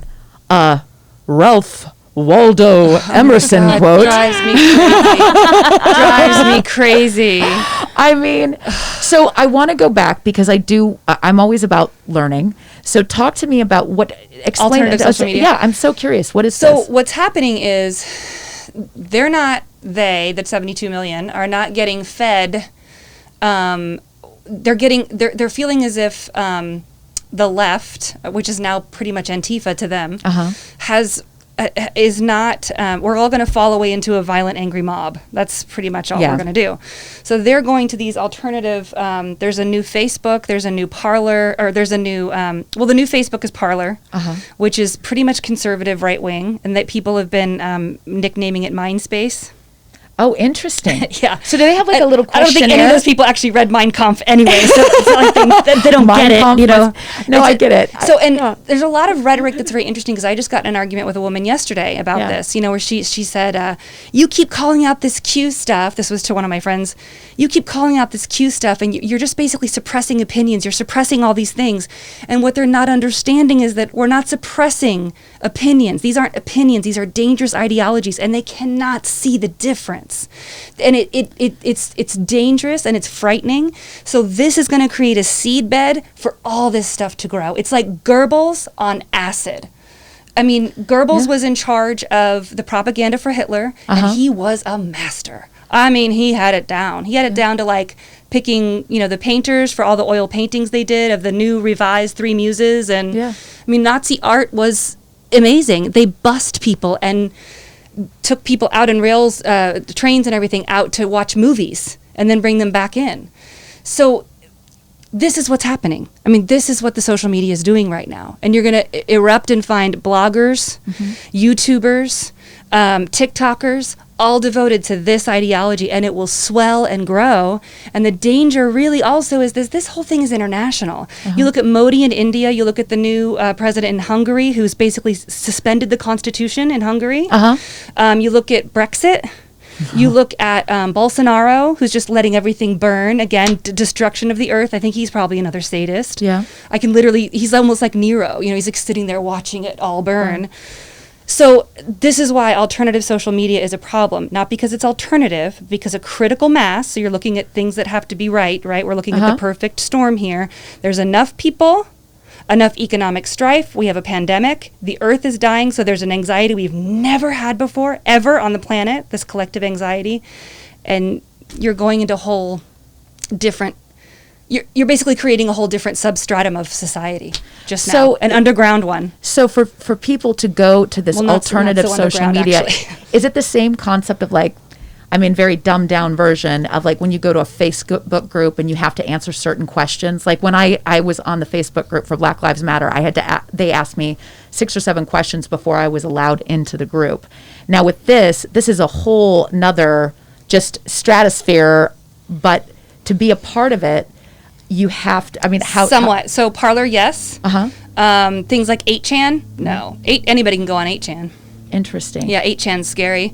Ralph Waldo Emerson quote. Drives me crazy. Drives me crazy. I mean, so I want to go back because I'm always about learning. So talk to me about explain Alternative social media. Yeah, I'm so curious. What is So this? what's happening is the 72 million are not getting fed. They're feeling as if the left, which is now pretty much Antifa to them, is not, we're all going to fall away into a violent, angry mob. That's pretty much all we're going to do. So they're going to these alternative, there's a new Facebook, there's a new Parler, or there's a new, the new Facebook is Parler, which is pretty much conservative right-wing, and that people have been nicknaming it Mindspace. Oh, interesting. Yeah. So do they have like a little I don't questionnaire? think any of those people actually read Mein Kampf anyway, so it's not like they don't Mein get it, Kampf you know. No, I get it. So, there's a lot of rhetoric that's very interesting because I just got in an argument with a woman yesterday about this, where she said, you keep calling out this Q stuff. This was to one of my friends. You keep calling out this Q stuff and you're just basically suppressing opinions. You're suppressing all these things. And what they're not understanding is that we're not suppressing opinions. These aren't opinions. These are dangerous ideologies and they cannot see the difference. And it's dangerous and it's frightening. So this is going to create a seed bed for all this stuff to grow. It's like Goebbels on acid. I mean, Goebbels was in charge of the propaganda for Hitler, and he was a master. I mean, he had it down. He had it down to like picking, the painters for all the oil paintings they did of the new revised Three Muses. And I mean, Nazi art was amazing. They bussed people and took people out in rails, trains and everything out to watch movies and then bring them back in. So this is what's happening. I mean, this is what the social media is doing right now. And you're going to erupt and find bloggers, YouTubers, TikTokers, all devoted to this ideology, and it will swell and grow. And the danger really also is this whole thing is international. You look at Modi in India, you look at the new president in Hungary who's basically suspended the constitution in Hungary. You look at Brexit. You look at Bolsonaro, who's just letting everything burn. Again, destruction of the earth. I think he's probably another sadist. Yeah. He's almost like Nero. He's like sitting there watching it all burn. So this is why alternative social media is a problem. Not because it's alternative, because a critical mass. So you're looking at things that have to be right? We're looking at the perfect storm here. There's enough people, enough economic strife. We have a pandemic. The earth is dying, so there's an anxiety we've never had before, ever on the planet, this collective anxiety. And you're going into whole different. You're basically creating a whole different substratum of society just now, So an underground one. So for people to go to this alternative not so social underground, media, actually. is it the same concept of like, I mean, very dumbed down version of like when you go to a Facebook group and you have to answer certain questions? Like when I was on the Facebook group for Black Lives Matter, I had to they asked me 6 or 7 questions before I was allowed into the group. Now with this is a whole nother just stratosphere, but to be a part of it, you have to, I mean, how... Somewhat. So Parler, yes. Uh-huh. Things like 8chan, no. Anybody can go on 8chan. Interesting. Yeah, 8chan's scary.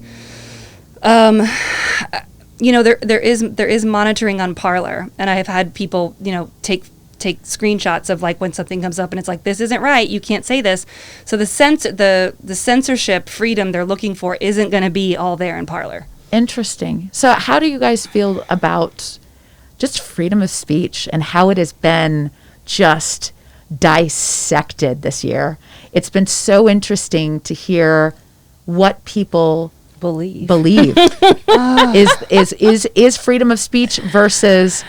You know, there is monitoring on Parler, and I have had people, you know, take screenshots of like when something comes up and it's like, this isn't right, you can't say this. So the censorship freedom they're looking for isn't going to be all there in Parler. Interesting. So how do you guys feel about just freedom of speech and how it has been just dissected this year? It's been so interesting to hear what people believe. Is freedom of speech versus,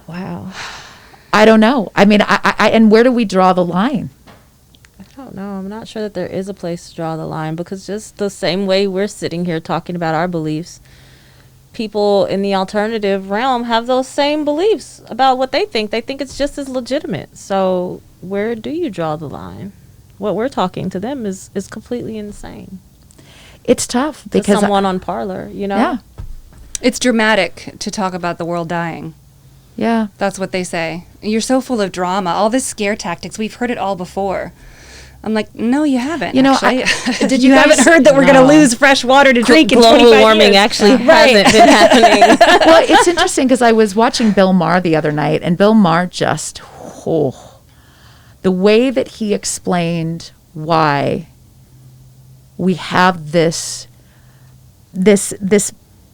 Wow. I don't know. I mean, I and where do we draw the line? I don't know. I'm not sure that there is a place to draw the line, because just the same way we're sitting here talking about our beliefs, people in the alternative realm have those same beliefs about what they think. They think it's just as legitimate. So where do you draw the line? What we're talking to them is completely insane. It's tough To because someone on Parler, you know? Yeah. It's dramatic to talk about the world dying. Yeah. That's what they say. You're so full of drama. All this scare tactics. We've heard it all before. I'm like, no, you haven't. You know, actually. did you you haven't guys- heard that we're going to No. lose fresh water to drink in Global 25 warming years. actually Right. hasn't been happening. Well, it's interesting because I was watching Bill Maher the other night, and Bill Maher just, the way that he explained why we have this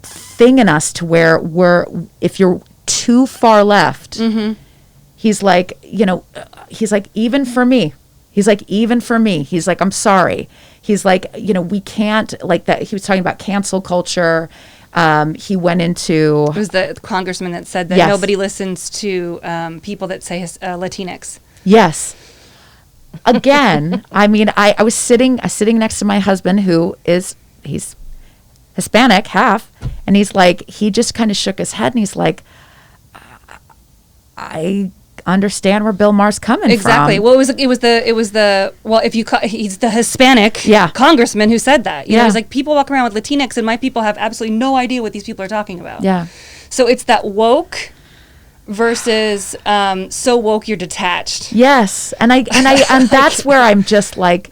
thing in us to where if you're too far left, he's like, you know, he's like, even for me, he's like, I'm sorry. He's like, you know, we can't, like that. He was talking about cancel culture. He went into... It was the congressman that said that Yes. nobody listens to people that say Latinx. Yes. Again, I mean, I was sitting next to my husband, he's Hispanic, half, and he's like, he just kind of shook his head and he's like, I understand where Bill Maher's coming Exactly. from. Well, it was the well, if you he's the Hispanic congressman who said that. You know, it's like people walk around with Latinx, and my people have absolutely no idea what these people are talking about. Yeah. So it's that woke versus so woke you're detached. Yes, and that's where I'm just like,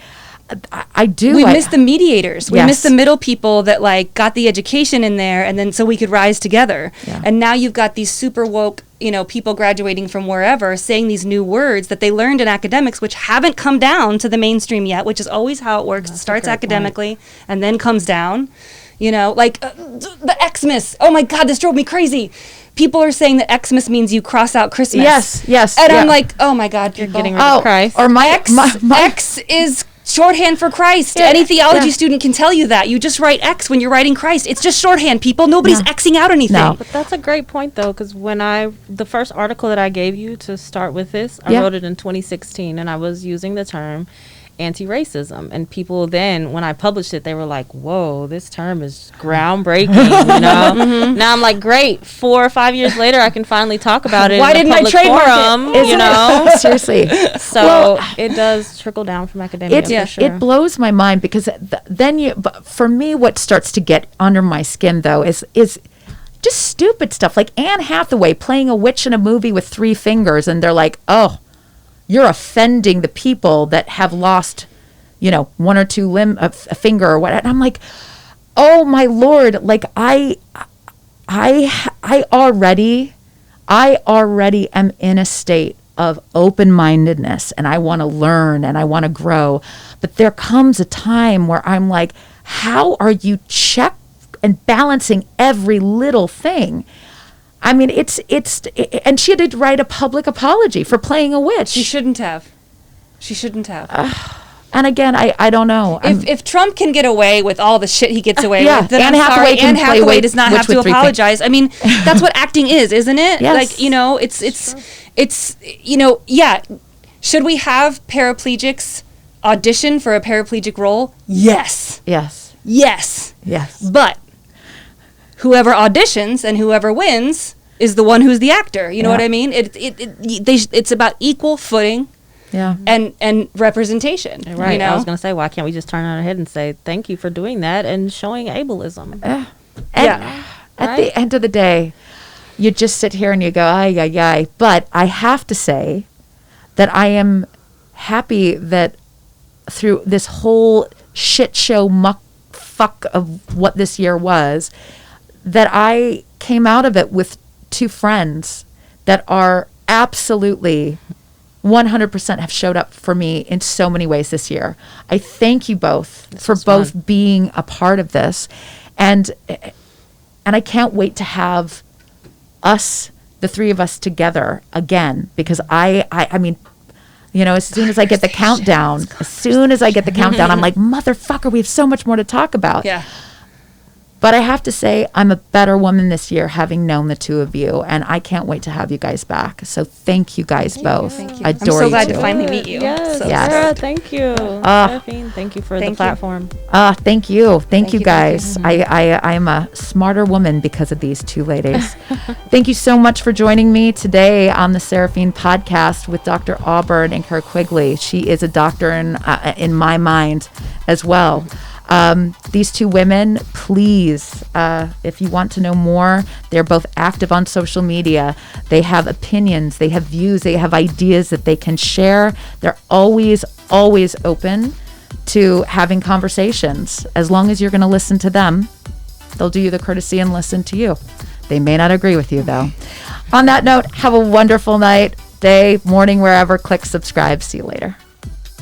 I We miss the mediators. We Yes. miss the middle people that like got the education in there, and then so we could rise together. Yeah. And now you've got these super woke, you know, people graduating from wherever saying these new words that they learned in academics, which haven't come down to the mainstream yet, which is always how it works. It starts academically and then comes down. You know, like the Xmas. Oh my God, this drove me crazy. People are saying that Xmas means you cross out Christmas. Yes. And yeah. I'm like, oh my God, You're people. getting rid of Christ. Or my X is shorthand for Christ. Yeah, Any theology yeah. student can tell you that. You just write X when you're writing Christ. It's just shorthand, people. Nobody's No. Xing out anything. No. But that's a great point, though, because the first article that I gave you to start with this, I Yeah. wrote it in 2016, and I was using the term anti-racism. And people then, when I published it, they were like, whoa, this term is groundbreaking, you know? Now I'm like, great, 4 or 5 years later, I can finally talk about it Why in a didn't I public trademark it? forum, Isn't you know? it? Seriously. So Well, it does trickle down from academia, for sure. It blows my mind because but for me, what starts to get under my skin though is just stupid stuff like Anne Hathaway playing a witch in a movie with 3 fingers, and they're like, oh, you're offending the people that have lost, you know, 1 or 2 a finger or what. And I'm like, oh my Lord, like I already am in a state of open-mindedness, and I want to learn and I want to grow. But there comes a time where I'm like, how are you check and balancing every little thing? I mean, and she had to write a public apology for playing a witch. She shouldn't have. And again, I don't know. If Trump can get away with all the shit he gets away yeah, with, then Anne I'm Hathaway sorry, can Anne play Hathaway Wait- does not Witch have with to 3 apologize. I mean, that's what acting is, isn't it? Yes. Like, you know, it's you know, yeah. Should we have paraplegics audition for a paraplegic role? Yes. Yes. Yes. Yes. But whoever auditions and whoever wins is the one who's the actor. You know Yeah. what I mean? It's about equal footing Yeah. and representation. Right. You know? I was going to say, why can't we just turn on our head and say, thank you for doing that and showing ableism? And Yeah. at the end of the day, you just sit here and you go, ay, ay, ay. But I have to say that I am happy that through this whole shit show fuck of what this year was, that I came out of it with 2 friends that are absolutely 100% have showed up for me in so many ways this year. I thank you both for both fun. being a part of this. And I can't wait to have us, the 3 of us together again, because I mean, you know, as soon as I get the countdown, I'm like, motherfucker, we have so much more to talk about. Yeah. But I have to say, I'm a better woman this year having known the 2 of you, and I can't wait to have you guys back. So thank you guys both. Thank you. I I'm adore so you glad two. to finally meet you. Yes. So Yes. Sarah, thank you. Seraphine, thank you for Thank the you. platform. Thank you. Thank you you, thank guys. I am a smarter woman because of these 2 ladies. Thank you so much for joining me today on the Seraphine podcast with Dr. Auburn and Carrah Quigley. She is a doctor in my mind as well. These 2 women, please, if you want to know more, they're both active on social media. They have opinions, they have views, they have ideas that they can share. They're always, always open to having conversations. As long as you're going to listen to them, they'll do you the courtesy and listen to you. They may not agree with you, though. On that note, have a wonderful night, day, morning, wherever. Click subscribe. See you later.